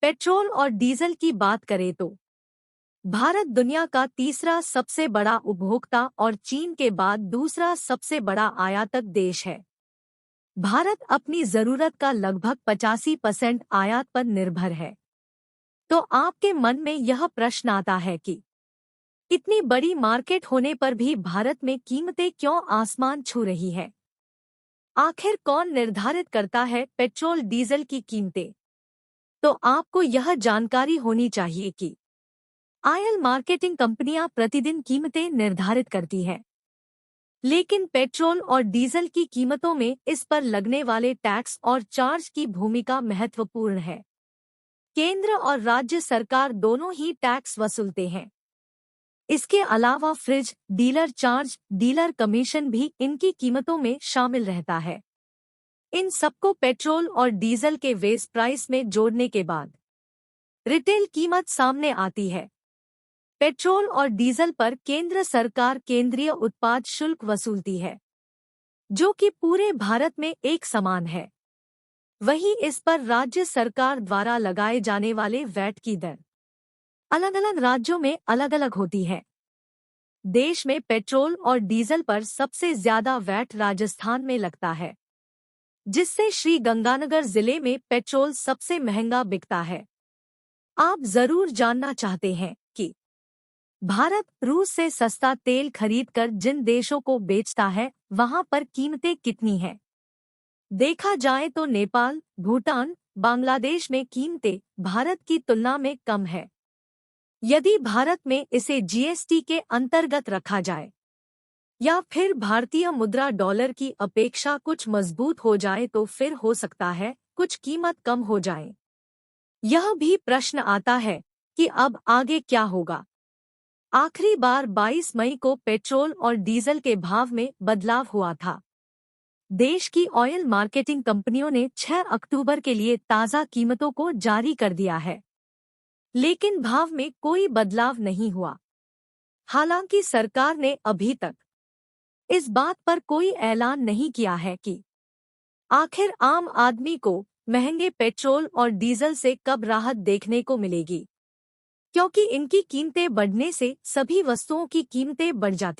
Petrol और diesel की बात करें तो भारत दुनिया का तीसरा सबसे बड़ा उपभोक्ता और चीन के बाद दूसरा सबसे बड़ा आयातक देश है। भारत अपनी जरूरत का लगभग 85% आयात पर निर्भर है। तो आपके मन में यह प्रश्न आता है कि इतनी बड़ी मार्केट होने पर भी भारत में कीमतें क्यों आसमान छू रही है? आखिर कौन निर्धारित करता है पेट्रोल डीजल की कीमतें? तो आपको यह जानकारी होनी चाहिए कि ऑयल मार्केटिंग कंपनियां प्रतिदिन कीमतें निर्धारित करती हैं, लेकिन पेट्रोल और डीजल की कीमतों में इस पर लगने वाले टैक्स और चार्ज की भूमिका महत्वपूर्ण है। केंद्र और राज्य सरकार दोनों ही टैक्स वसूलते हैं। इसके अलावा fridge, dealer charge, dealer commission भी इनकी कीमतों में शामिल रहता है। इन सबको पेट्रोल और डीजल के बेस प्राइस में जोड़ने के बाद रिटेल कीमत सामने आती है। पेट्रोल और डीजल पर केंद्र सरकार केंद्रीय उत्पाद शुल्क वसूलती है, जो कि पूरे भारत में एक समान है। वहीं इस पर राज्य सरकार द्वारा लगाए जाने वाले वैट की दर अलग अलग राज्यों में अलग अलग होती है। देश में पेट्रोल और डीजल पर सबसे ज्यादा वैट राजस्थान में लगता है, जिससे श्री गंगानगर जिले में पेट्रोल सबसे महंगा बिकता है। आप जरूर जानना चाहते हैं कि भारत रूस से सस्ता तेल खरीदकर जिन देशों को बेचता है वहां पर कीमतें कितनी हैं? देखा जाए तो नेपाल, भूटान, बांग्लादेश में कीमतें भारत की तुलना में कम है। यदि भारत में इसे जीएसटी के अंतर्गत रखा जाए या फिर भारतीय मुद्रा डॉलर की अपेक्षा कुछ मजबूत हो जाए तो फिर हो सकता है कुछ कीमत कम हो जाए। यह भी प्रश्न आता है कि अब आगे क्या होगा। आखिरी बार 22 मई को पेट्रोल और डीजल के भाव में बदलाव हुआ था। देश की ऑयल मार्केटिंग कंपनियों ने 6 अक्टूबर के लिए ताज़ा कीमतों को जारी कर दिया है, लेकिन भाव में कोई बदलाव नहीं हुआ। हालांकि सरकार ने अभी तक इस बात पर कोई ऐलान नहीं किया है कि आखिर आम आदमी को महंगे पेट्रोल और डीजल से कब राहत देखने को मिलेगी, क्योंकि इनकी कीमतें बढ़ने से सभी वस्तुओं की कीमतें बढ़ जाती हैं।